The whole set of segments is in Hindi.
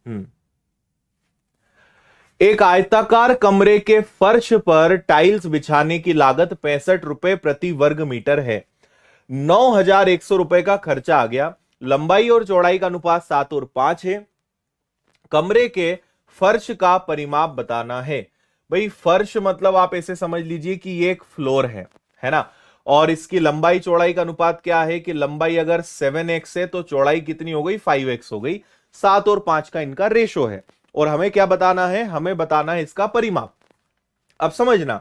हम्म एक आयताकार कमरे के फर्श पर टाइल्स बिछाने की लागत 65 रुपए प्रति वर्ग मीटर है। 9,100 रुपए का खर्चा आ गया। लंबाई और चौड़ाई का अनुपात 7 और 5 है। कमरे के फर्श का परिमाप बताना है। भाई फर्श मतलब आप ऐसे समझ लीजिए कि ये एक फ्लोर है ना। और इसकी लंबाई चौड़ाई का अनुपात क्या है कि लंबाई अगर 7x है तो चौड़ाई कितनी हो गई 5x हो गई। 7 और 5 का इनका रेशो है। और हमें क्या बताना है, हमें बताना है इसका परिमाप। अब समझना,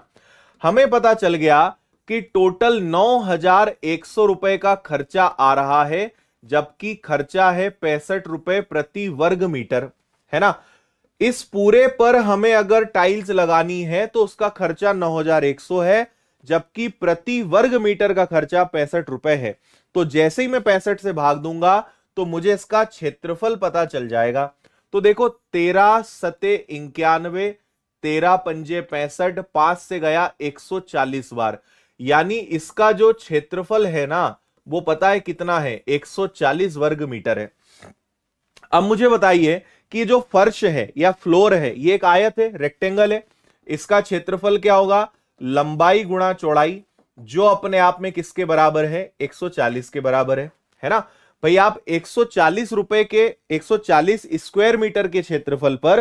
हमें पता चल गया कि टोटल 9,100 रुपए का खर्चा आ रहा है, जबकि खर्चा है 65 रुपए प्रति वर्ग मीटर, है ना। इस पूरे पर हमें अगर टाइल्स लगानी है तो उसका खर्चा 9,100 है, जबकि प्रति वर्ग मीटर का खर्चा 65 रुपए है। तो जैसे ही मैं 65 से भाग दूंगा तो मुझे इसका क्षेत्रफल पता चल जाएगा। तो देखो 13×7 = 91, 13×5 = 5 से गया 140 बार, यानी इसका जो क्षेत्रफल है ना वो पता है कितना है, 140 वर्ग मीटर है। अब मुझे बताइए कि जो फर्श है या फ्लोर है ये एक आयत है, रेक्टेंगल है। इसका क्षेत्रफल क्या होगा, लंबाई गुणा चौड़ाई, जो अपने आप में किसके बराबर है, 140 के बराबर है ना। भाई आप 140 रुपए के 140 स्क्वायर मीटर के क्षेत्रफल पर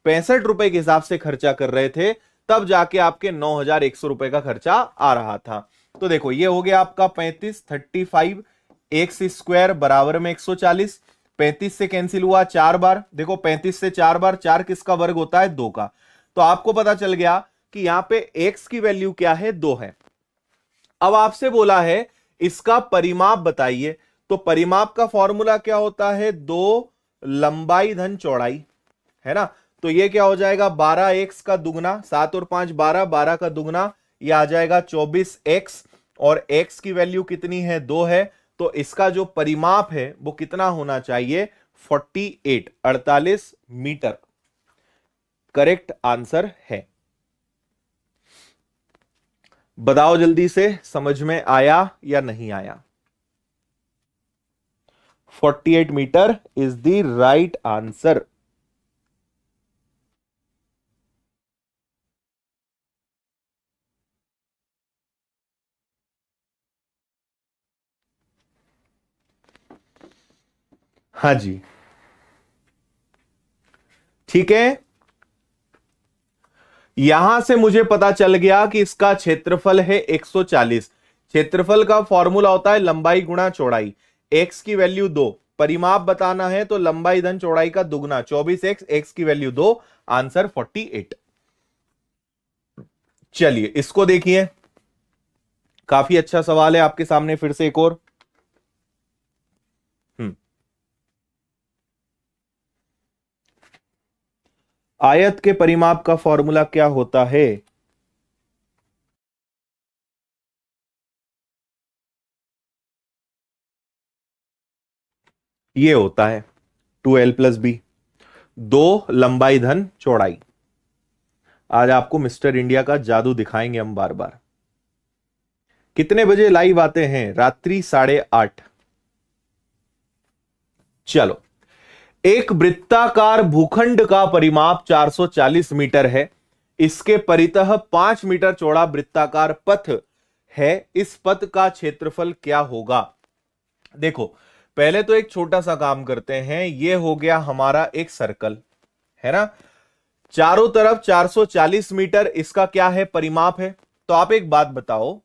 65 रुपए के हिसाब से खर्चा कर रहे थे, तब जाके आपके 9,100 रुपए का खर्चा आ रहा था। तो देखो ये हो गया आपका 35 एक्स स्क्वायर बराबर में 140। 35 से कैंसिल हुआ 4 बार, देखो 35 से 4 बार, 4 किसका वर्ग होता है, 2 का। तो आपको पता चल गया कि यहां पे x की वैल्यू क्या है, 2 है। अब आपसे बोला है इसका परिमाप बताइए। तो परिमाप का फॉर्मूला क्या होता है, 2 लंबाई धन चौड़ाई, है ना। तो ये क्या हो जाएगा, 12x का दुगना, 7 और 5 12, 12 का दुगना, ये आ जाएगा 24x। और x की वैल्यू कितनी है, 2 है। तो इसका जो परिमाप है वो कितना होना चाहिए, 48 मीटर करेक्ट आंसर है। बताओ जल्दी से, समझ में आया या नहीं आया। 48 metre is the right answer. हाँ जी ठीक है। यहां से मुझे पता चल गया कि इसका क्षेत्रफल है 140। क्षेत्रफल का फॉर्मूला होता है लंबाई गुणा चौड़ाई। x की वैल्यू 2, परिमाप बताना है तो लंबाई धन चौड़ाई का दुगना 24x, x की वैल्यू 2, आंसर 48। चलिए इसको देखिए, काफी अच्छा सवाल है आपके सामने, फिर से एक और। हम्म आयत के परिमाप का फॉर्मूला क्या होता है, ये होता है 2l+b, 2 लंबाई धन चौड़ाई। आज आपको मिस्टर इंडिया का जादू दिखाएंगे हम बार बार। कितने बजे लाइव आते हैं, रात्रि 8:30। चलो, एक वृत्ताकार भूखंड का परिमाप 440 मीटर है। इसके परितः 5 मीटर चौड़ा वृत्ताकार पथ है। इस पथ का क्षेत्रफल क्या होगा। देखो पहले तो एक छोटा सा काम करते हैं, ये हो गया हमारा एक सर्कल, है ना। चारों तरफ 440 मीटर इसका क्या है, परिमाप है। तो आप एक बात बताओ,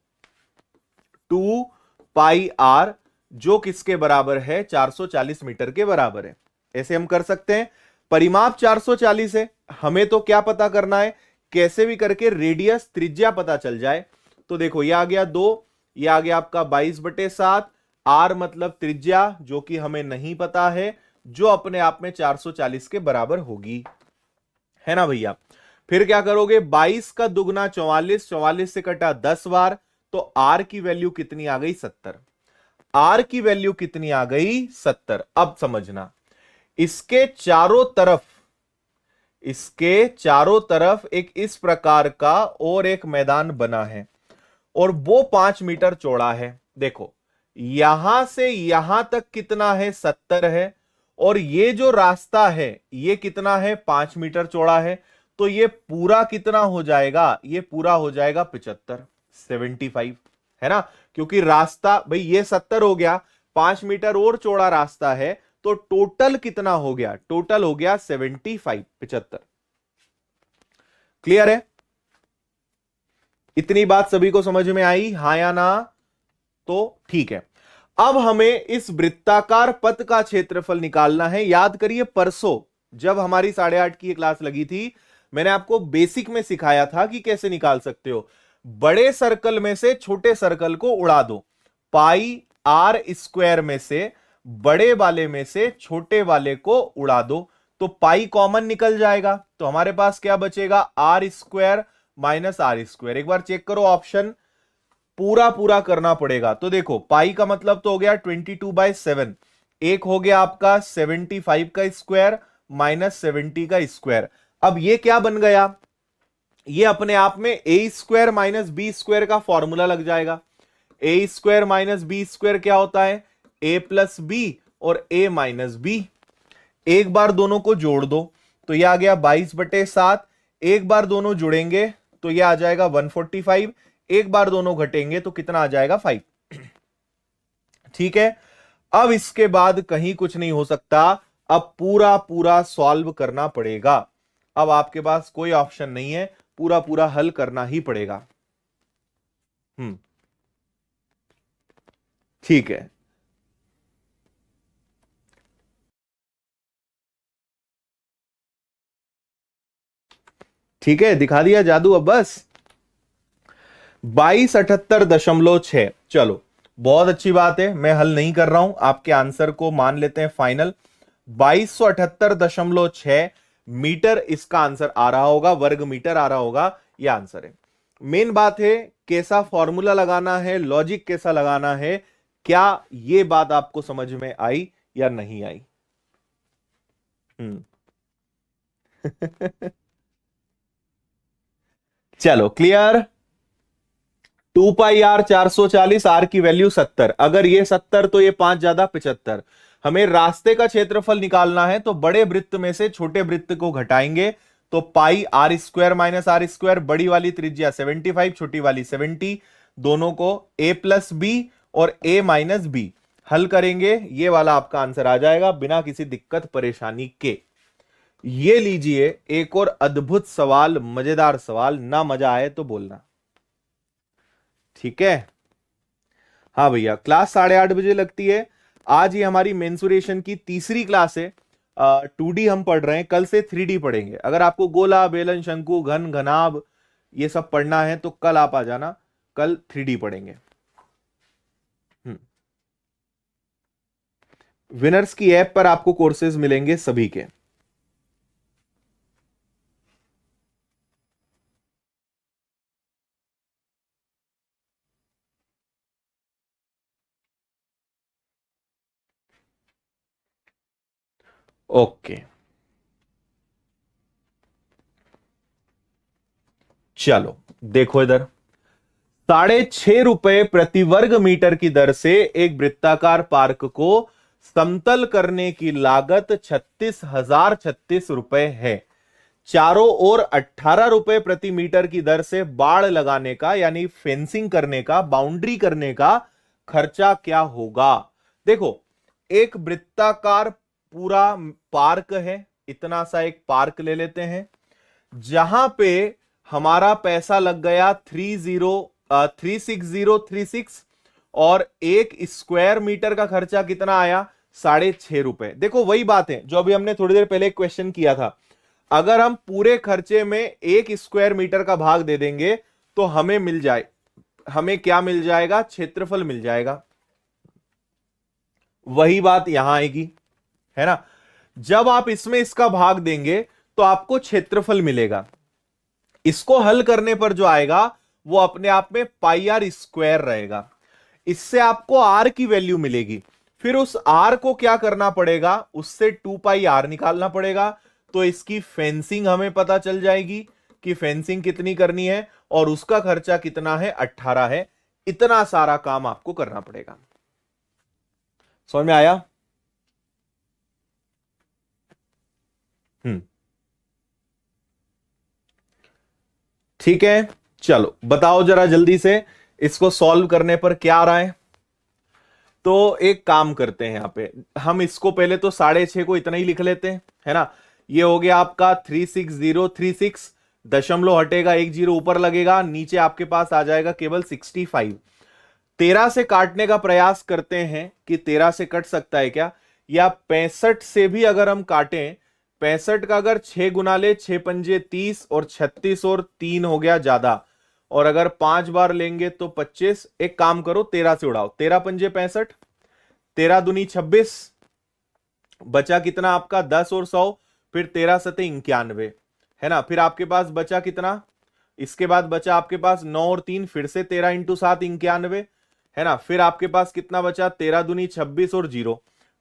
2πr जो किसके बराबर है, 440 मीटर के बराबर है। ऐसे हम कर सकते हैं, परिमाप 440 है, हमें तो क्या पता करना है, कैसे भी करके रेडियस त्रिज्या पता चल जाए। तो देखो ये आ गया 2, ये आ गया आपका 22/7, आर मतलब त्रिज्या जो कि हमें नहीं पता है, जो अपने आप में 440 के बराबर होगी, है ना भैया। फिर क्या करोगे, 22 का दुगना 44, 44 से कटा 10 बार, तो आर की वैल्यू कितनी आ गई, 70। आर की वैल्यू कितनी आ गई, 70। अब समझना, इसके चारों तरफ, इसके चारों तरफ एक इस प्रकार का और एक मैदान बना है, और वो 5 मीटर चौड़ा है। देखो यहां से यहां तक कितना है, 70 है, और ये जो रास्ता है ये कितना है, 5 मीटर चौड़ा है, तो ये पूरा कितना हो जाएगा, ये पूरा हो जाएगा 75, 75, है ना, क्योंकि रास्ता भाई ये 70 हो गया, 5 मीटर और चौड़ा रास्ता है, तो टोटल कितना हो गया, टोटल हो गया 75, 75। क्लियर है? इतनी बात सभी को समझ में आई, हां या ना? तो ठीक है। अब हमें इस वृत्ताकार पथ का क्षेत्रफल निकालना है। याद करिए परसों जब हमारी 8:30 की क्लास लगी थी, मैंने आपको बेसिक में सिखाया था कि कैसे निकाल सकते हो। बड़े सर्कल में से छोटे सर्कल को उड़ा दो, पाई आर स्क्वायर में से बड़े वाले में से छोटे वाले को उड़ा दो, तो पाई कॉमन निकल जाएगा, तो हमारे पास क्या बचेगा, R square minus are square. एक बार चेक करो ऑप्शन, पूरा पूरा करना पड़ेगा। तो देखो पाई का मतलब तो हो गया 22/7, एक हो गया आपका 75 का स्क्वायर माइनस 70 का स्क्वायर। अब ये क्या बन गया, ये अपने आप में ए स्क्वायर माइनस बी स्क्वायर का फॉर्मूला लग जाएगा। ए स्क्वायर माइनस बी स्क्वायर क्या होता है, ए प्लस बी और ए माइनस बी। एक बार दोनों को जोड़ दो तो यह आ गया 22/7, एक बार दोनों जुड़ेंगे तो यह आ जाएगा 145, एक बार दोनों घटेंगे तो कितना आ जाएगा 5। ठीक है, अब इसके बाद कहीं कुछ नहीं हो सकता, अब पूरा पूरा सॉल्व करना पड़ेगा। अब आपके पास कोई ऑप्शन नहीं है, पूरा पूरा हल करना ही पड़ेगा। ठीक है, ठीक है, दिखा दिया जादू। अब बस 2278.6, चलो बहुत अच्छी बात है, मैं हल नहीं कर रहा हूं, आपके आंसर को मान लेते हैं फाइनल। 2278.6 मीटर इसका आंसर आ रहा होगा, वर्ग मीटर आ रहा होगा, यह आंसर है। मेन बात है कैसा फॉर्मूला लगाना है, लॉजिक कैसा लगाना है, क्या यह बात आपको समझ में आई या नहीं आई? चलो क्लियर। 2πr 440, आर की वैल्यू 70, अगर ये 70 तो ये 5 ज्यादा 75। हमें रास्ते का क्षेत्रफल निकालना है, तो बड़े वृत्त में से छोटे वृत्त को घटाएंगे, तो pi r square minus are square, बड़ी वाली त्रिज्या 75, छोटी वाली 70, दोनों को a प्लस बी और a माइनस बी हल करेंगे, ये वाला आपका आंसर आ जाएगा बिना किसी दिक्कत परेशानी के। ये लीजिए एक और अद्भुत सवाल, मजेदार सवाल, ना मजा आए तो बोलना, ठीक है? हाँ भैया, क्लास 8:30 बजे लगती है। आज ये हमारी मेंसुरेशन की तीसरी क्लास है। 2D हम पढ़ रहे हैं, कल से 3D पढ़ेंगे। अगर आपको गोला, बेलन, शंकु, घन, घनाभ ये सब पढ़ना है तो कल आप आ जाना, कल 3D पढ़ेंगे। विनर्स की ऐप पर आपको कोर्सेज मिलेंगे सभी के। ओके, चलो देखो इधर, 6.5 रुपए प्रति वर्ग मीटर की दर से एक वृत्ताकार पार्क को समतल करने की लागत 36,036 रुपए है। चारों ओर 18 रुपए प्रति मीटर की दर से बाड़ लगाने का यानी फेंसिंग करने का, बाउंड्री करने का खर्चा क्या होगा? देखो, एक वृत्ताकार पूरा पार्क है, इतना सा एक पार्क ले लेते हैं, जहां पे हमारा पैसा लग गया 36036 और एक स्क्वायर मीटर का खर्चा कितना आया, 6.5 रुपए। देखो वही बात है जो अभी हमने थोड़ी देर पहले क्वेश्चन किया था, अगर हम पूरे खर्चे में एक स्क्वायर मीटर का भाग दे देंगे तो हमें मिल जाए, हमें क्या मिल जाएगा, क्षेत्रफल मिल जाएगा। वही बात यहां आएगी, है ना, जब आप इसमें इसका भाग देंगे तो आपको क्षेत्रफल मिलेगा। इसको हल करने पर जो आएगा वो अपने आप में पाई आर स्क्वायर रहेगा, इससे आपको आर की वैल्यू मिलेगी। फिर उस आर को क्या करना पड़ेगा, उससे 2πr निकालना पड़ेगा, तो इसकी फेंसिंग हमें पता चल जाएगी कि फेंसिंग कितनी करनी है और उसका खर्चा कितना है, 18 है। इतना सारा काम आपको करना पड़ेगा। समझ में आया? हम्म। ठीक है, चलो बताओ जरा जल्दी से, इसको सॉल्व करने पर क्या आ रहा है। तो एक काम करते हैं, यहां पे हम इसको पहले तो 6.5 को इतना ही लिख लेते हैं, है ना। ये हो गया आपका 36036, दशमलव हटेगा, एक जीरो ऊपर लगेगा, नीचे आपके पास आ जाएगा केवल 65। 13 से काटने का प्रयास करते हैं कि 13 से कट सकता है क्या, या 65 से भी अगर हम काटें, 65 का अगर 6 गुना ले, 6 पंजे 30 और 36 और 3 हो गया ज्यादा, और अगर 5 बार लेंगे तो 25। एक काम करो, 13 से उड़ाओ, 13 पंजे 65, 13 दूनी 26, बचा कितना आपका 10 और 100, फिर 13 सते 91, है ना। फिर आपके पास बचा कितना, इसके बाद बचा आपके पास 9 और 3, फिर से 13 इंटू 7 91, है ना। फिर आपके पास कितना बचा, 13 दूनी 26 और 0,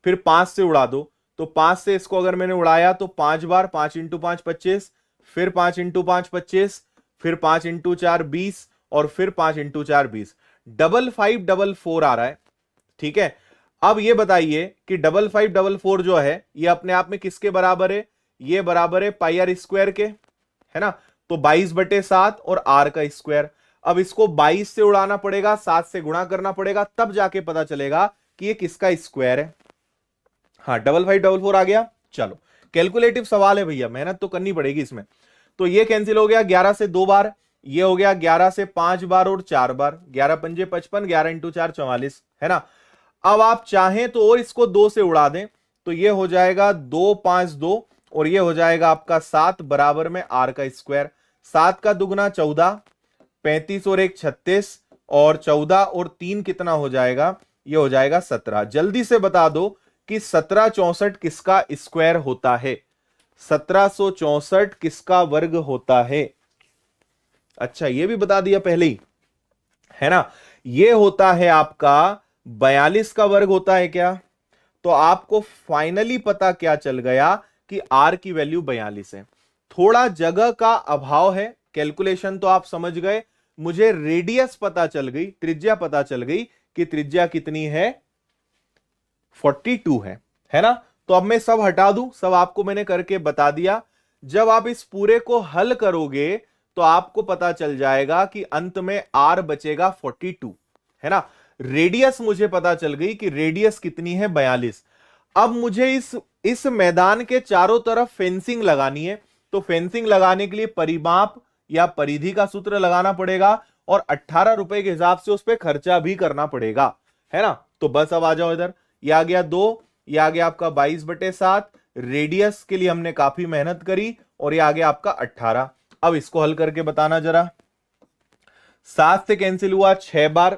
फिर 5 से उड़ा दो। तो 5 से इसको अगर मैंने उड़ाया तो 5 बार, 5 इंटू 5 25, फिर 5 इंटू 5 25, फिर 5 इंटू 4 20, और फिर 5 इंटू 4 20, 5544 आ रहा है। ठीक है, अब ये बताइए कि 5544 जो है ये अपने आप में किसके बराबर है, ये बराबर है पाई आर स्क्वायर के, है ना। तो 22/7 और आर का स्क्वायर। अब इसको 22 से उड़ाना पड़ेगा, 7 से गुणा करना पड़ेगा, तब जाके पता चलेगा कि ये किसका स्क्वायर है। हाँ, 5544 आ गया। चलो, कैलकुलेटिव सवाल है भैया, मेहनत तो करनी पड़ेगी इसमें। तो ये कैंसिल हो गया 11 से 2 बार, ये हो गया 11 से 5 बार और 4 बार, 11 पंजे 55, 11 इंटू 4 44, है ना। अब आप चाहें तो और इसको 2 से उड़ा दें, तो ये हो जाएगा 2 5 2, और ये हो जाएगा आपका 7 बराबर में आर का स्क्वायर। 7 का दुगना 14, 35 और 1 36, और 14 और 3 कितना हो जाएगा, ये हो जाएगा 17। जल्दी से बता दो कि 1764 किसका स्क्वायर होता है, 1764 किसका वर्ग होता है। अच्छा, ये भी बता दिया पहले ही, है ना। ये होता है आपका 42 का वर्ग होता है क्या। तो आपको फाइनली पता क्या चल गया कि आर की वैल्यू 42 है। थोड़ा जगह का अभाव है, कैलकुलेशन तो आप समझ गए, मुझे रेडियस पता चल गई, त्रिज्या पता चल गई कि त्रिज्या कितनी है, 42 है ना। तो अब मैं सब हटा दूं, सब आपको मैंने करके बता दिया। जब आप इस पूरे को हल करोगे तो आपको पता चल जाएगा कि अंत में आर बचेगा 42, है ना। रेडियस मुझे पता चल गई कि रेडियस कितनी है, 42। अब मुझे इस मैदान के चारों तरफ फेंसिंग लगानी है, तो फेंसिंग लगाने के लिए परिमाप या परिधि का सूत्र लगाना पड़ेगा, और 18 रुपए के हिसाब से उस पर खर्चा भी करना पड़ेगा, है ना। तो बस अब आ जाओ इधर, ये आ गया 2, ये आ गया आपका 22/7, रेडियस के लिए हमने काफी मेहनत करी, और ये आ गया आपका 18। अब इसको हल करके बताना जरा। 7 से कैंसिल हुआ 6 बार,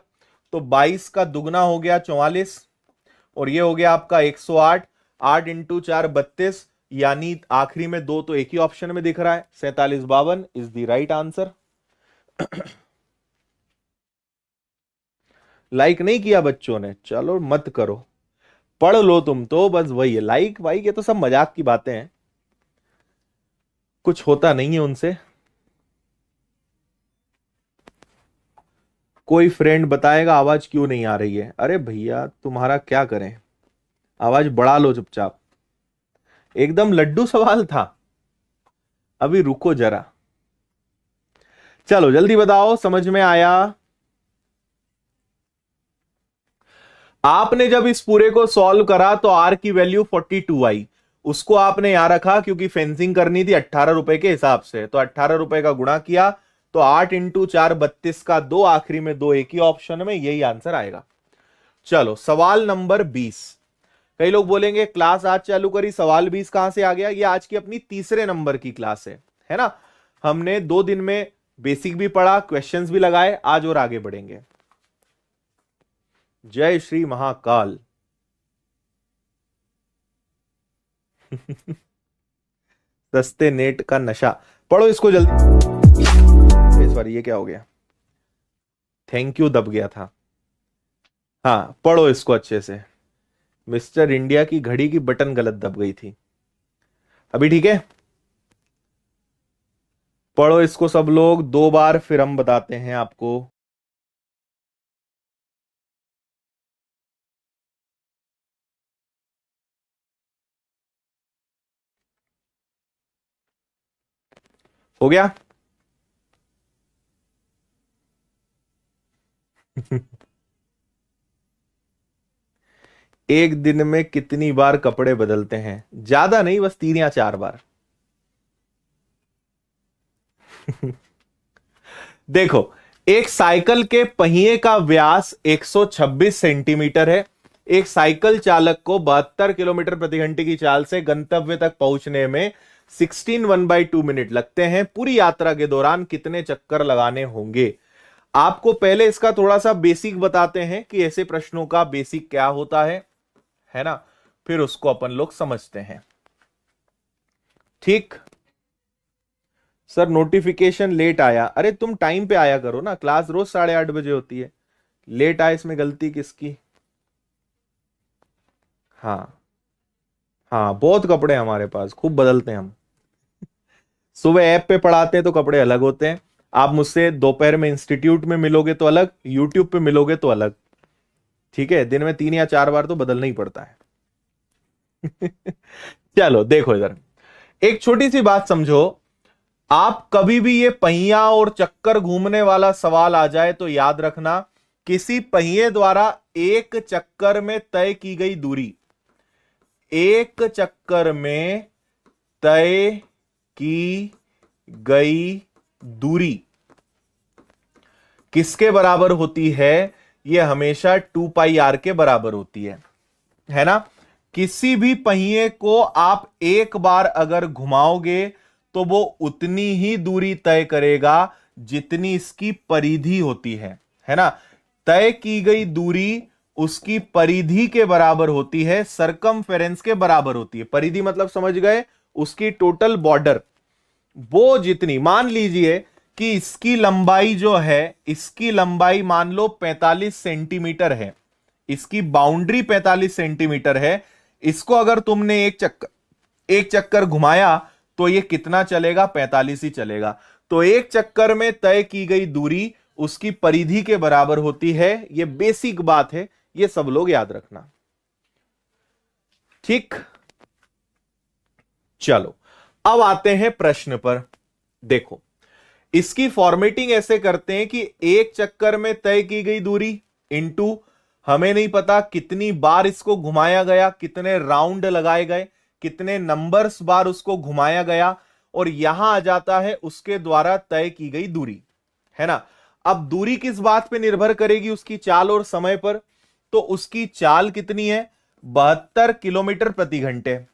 तो 22 का दुगना हो गया 44, और ये हो गया आपका 108, 8 इंटू 4 32, यानी आखिरी में 2 तो एक ही ऑप्शन में दिख रहा है, 4752 is the right answer. Like नहीं किया बच्चों ने, चलो मत करो, पढ़ लो तुम तो, बस वही है लाइक वाइक, ये तो सब मजाक की बातें हैं, कुछ होता नहीं है उनसे। कोई फ्रेंड बताएगा आवाज क्यों नहीं आ रही है, अरे भैया तुम्हारा क्या करें, आवाज बढ़ा लो चुपचाप। एकदम लड्डू सवाल था, अभी रुको जरा। चलो जल्दी बताओ, समझ में आया। आपने जब इस पूरे को सॉल्व करा तो आर की वैल्यू 42 आई, उसको आपने यहां रखा क्योंकि फेंसिंग करनी थी 18 रुपए के हिसाब से, तो 18 रुपए का गुणा किया, तो 8 इंटू 4 32 का 2, आखिरी में 2 एक ही ऑप्शन में, यही आंसर आएगा। चलो सवाल नंबर 20। कई लोग बोलेंगे क्लास आज चालू करी, सवाल 20 कहां से आ गया। ये आज की अपनी तीसरे नंबर की क्लास है ना। हमने 2 दिन में बेसिक भी पढ़ा, क्वेश्चंस भी लगाए, आज और आगे बढ़ेंगे। जय श्री महाकाल। सस्ते नेट का नशा, पढ़ो इसको जल्दी। इस बार ये क्या हो गया, थैंक यू दब गया था। हाँ पढ़ो इसको अच्छे से, मिस्टर इंडिया की घड़ी की बटन गलत दब गई थी। अभी ठीक है, पढ़ो इसको सब लोग 2 बार, फिर हम बताते हैं आपको। हो गया? एक दिन में कितनी बार कपड़े बदलते हैं? ज्यादा नहीं, बस 3 या 4 बार। देखो, एक साइकिल के पहिए का व्यास 126 सेंटीमीटर है। एक साइकिल चालक को 72 किलोमीटर प्रति घंटे की चाल से गंतव्य तक पहुंचने में 16 1/2 मिनट लगते हैं। पूरी यात्रा के दौरान कितने चक्कर लगाने होंगे? आपको पहले इसका थोड़ा सा बेसिक बताते हैं कि ऐसे प्रश्नों का बेसिक क्या होता है ना, फिर उसको अपन लोग समझते हैं। ठीक। सर नोटिफिकेशन लेट आया। अरे तुम टाइम पे आया करो ना, क्लास रोज 8:30 बजे होती है। लेट आए इसमें गलती किसकी? हाँ। हाँ, बहुत कपड़े हैं हमारे पास, खूब बदलते हैं हम। सुबह ऐप पे पढ़ाते हैं तो कपड़े अलग होते हैं। आप मुझसे दोपहर में इंस्टीट्यूट में मिलोगे तो अलग, यूट्यूब पे मिलोगे तो अलग। ठीक है, दिन में 3 या 4 बार तो बदलना ही पड़ता है। चलो देखो इधर, एक छोटी सी बात समझो। आप कभी भी ये पहिया और चक्कर घूमने वाला सवाल आ जाए तो याद रखना, किसी पहिए द्वारा एक चक्कर में तय की गई दूरी, एक चक्कर में तय की गई दूरी किसके बराबर होती है? यह हमेशा 2πr के बराबर होती है ना। किसी भी पहिए को आप एक बार अगर घुमाओगे तो वो उतनी ही दूरी तय करेगा जितनी इसकी परिधि होती है ना। तय की गई दूरी उसकी परिधि के बराबर होती है, सरकमफेरेंस के बराबर होती है। परिधि मतलब समझ गए, उसकी टोटल बॉर्डर। वो जितनी, मान लीजिए कि इसकी लंबाई जो है, इसकी लंबाई मान लो 45 सेंटीमीटर है, इसकी बाउंड्री 45 सेंटीमीटर है। इसको अगर तुमने एक चक्कर घुमाया तो ये कितना चलेगा? 45 ही चलेगा। तो एक चक्कर में तय की गई दूरी उसकी परिधि के बराबर होती है। ये बेसिक बात है, ये सब लोग याद रखना। ठीक। चलो अब आते हैं प्रश्न पर। देखो, इसकी फॉर्मेटिंग ऐसे करते हैं कि एक चक्कर में तय की गई दूरी इंटू, हमें नहीं पता कितनी बार इसको घुमाया गया, कितने राउंड लगाए गए, कितने नंबर्स बार उसको घुमाया गया, और यहां आ जाता है उसके द्वारा तय की गई दूरी, है ना। अब दूरी किस बात पे निर्भर करेगी? उसकी चाल और समय पर। तो उसकी चाल कितनी है? 72 किलोमीटर प्रति घंटे।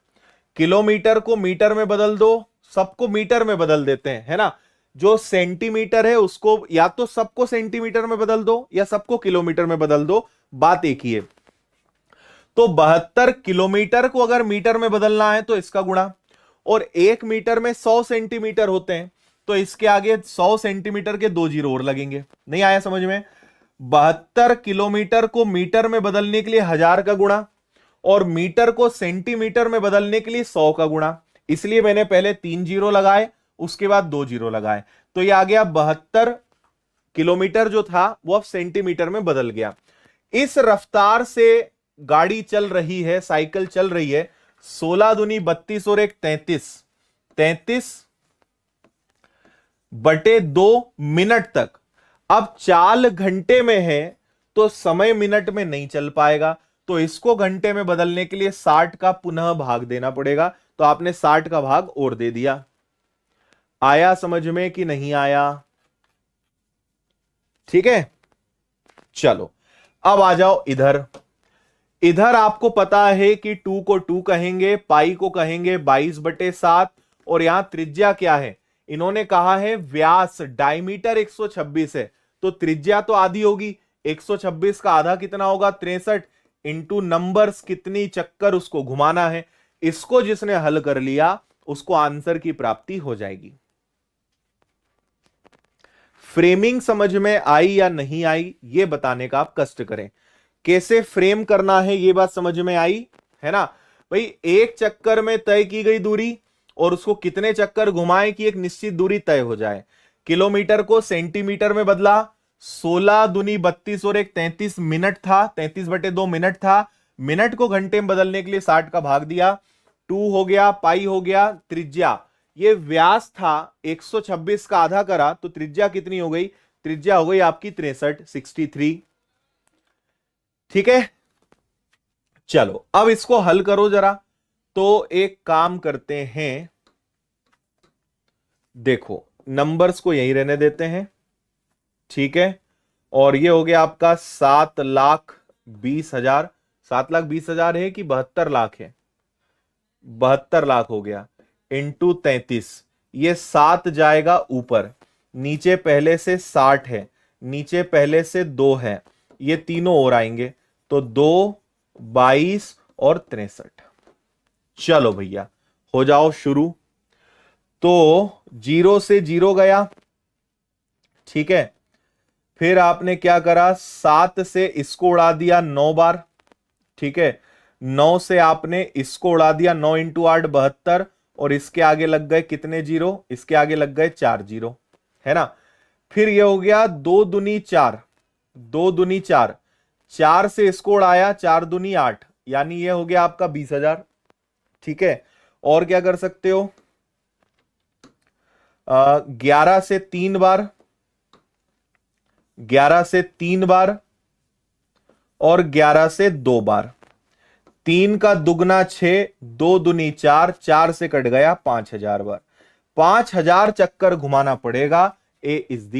किलोमीटर को मीटर में बदल दो, सबको मीटर में बदल देते हैं, है ना। जो सेंटीमीटर है उसको या तो सबको सेंटीमीटर में बदल दो या सबको किलोमीटर में बदल दो, बात एक ही है। तो 72 किलोमीटर को अगर मीटर में बदलना है तो इसका गुणा, और 1 मीटर में 100 सेंटीमीटर होते हैं, तो इसके आगे 100 सेंटीमीटर के 2 जीरो और लगेंगे। नहीं आया समझ में? 72 किलोमीटर को मीटर में बदलने के लिए 1000 का गुणा, और मीटर को सेंटीमीटर में बदलने के लिए 100 का गुणा। इसलिए मैंने पहले 3 जीरो लगाए, उसके बाद 2 जीरो लगाए, तो ये आ गया 72 किलोमीटर जो था वो अब सेंटीमीटर में बदल गया। इस रफ्तार से गाड़ी चल रही है, साइकिल चल रही है, 16 दूनी 32 और एक 33, 33/2 मिनट तक। अब चाल घंटे में है तो समय मिनट में नहीं चल पाएगा, तो इसको घंटे में बदलने के लिए 60 का पुनः भाग देना पड़ेगा। तो आपने 60 का भाग और दे दिया। आया समझ में कि नहीं आया? ठीक है। चलो अब आ जाओ इधर। इधर आपको पता है कि 2 को 2 कहेंगे, पाई को कहेंगे 22/7, और यहां त्रिज्या क्या है? इन्होंने कहा है व्यास, डायमीटर 126 है, तो त्रिज्या तो आधी होगी। 126 का आधा कितना होगा? 63, इंटू नंबर्स, कितनी चक्कर उसको घुमाना है। इसको जिसने हल कर लिया उसको आंसर की प्राप्ति हो जाएगी। फ्रेमिंग समझ में आई या नहीं आई ये बताने का आप कष्ट करें। कैसे फ्रेम करना है ये बात समझ में आई, है ना भाई। एक चक्कर में तय की गई दूरी और उसको कितने चक्कर घुमाएं कि एक निश्चित दूरी तय हो जाए। किलोमीटर को सेंटीमीटर में बदला, 16 दूनी 32 और एक 33 मिनट था, 33/2 मिनट था। मिनट को घंटे में बदलने के लिए 60 का भाग दिया। 2 हो गया, पाई हो गया, त्रिज्या ये व्यास था 126 का आधा करा तो त्रिज्या कितनी हो गई? त्रिज्या हो गई आपकी 63। ठीक है, चलो अब इसको हल करो जरा। तो एक काम करते हैं, देखो नंबर्स को यहीं रहने देते हैं, ठीक है। और ये हो गया आपका 7,20,000। 7,20,000 है कि 72 लाख है? 72 लाख हो गया, इंटू 33। ये 7 जाएगा ऊपर, नीचे पहले से 60 है, नीचे पहले से 2 है, ये तीनों और आएंगे तो 2, 22 और 63। चलो भैया हो जाओ शुरू। तो 0 से 0 गया, ठीक है। फिर आपने क्या करा, 7 से इसको उड़ा दिया 9 बार, ठीक है। 9 से आपने इसको उड़ा दिया, 9 इंटू 8 72, और इसके आगे लग गए कितने जीरो? इसके आगे लग गए 4 जीरो, है ना। फिर ये हो गया 2 दूनी 4, 2 दूनी 4, 4 से इसको उड़ाया, 4 दूनी 8, यानी ये हो गया आपका 20,000, ठीक है। और क्या कर सकते हो, 11 से 3 बार, 11 से 3 बार, और 11 से 2 बार। 3 का दुगना 6, 2 दूनी 4, 4 से कट गया 5,000 बार। 5,000 चक्कर घुमाना पड़ेगा। ए इज दी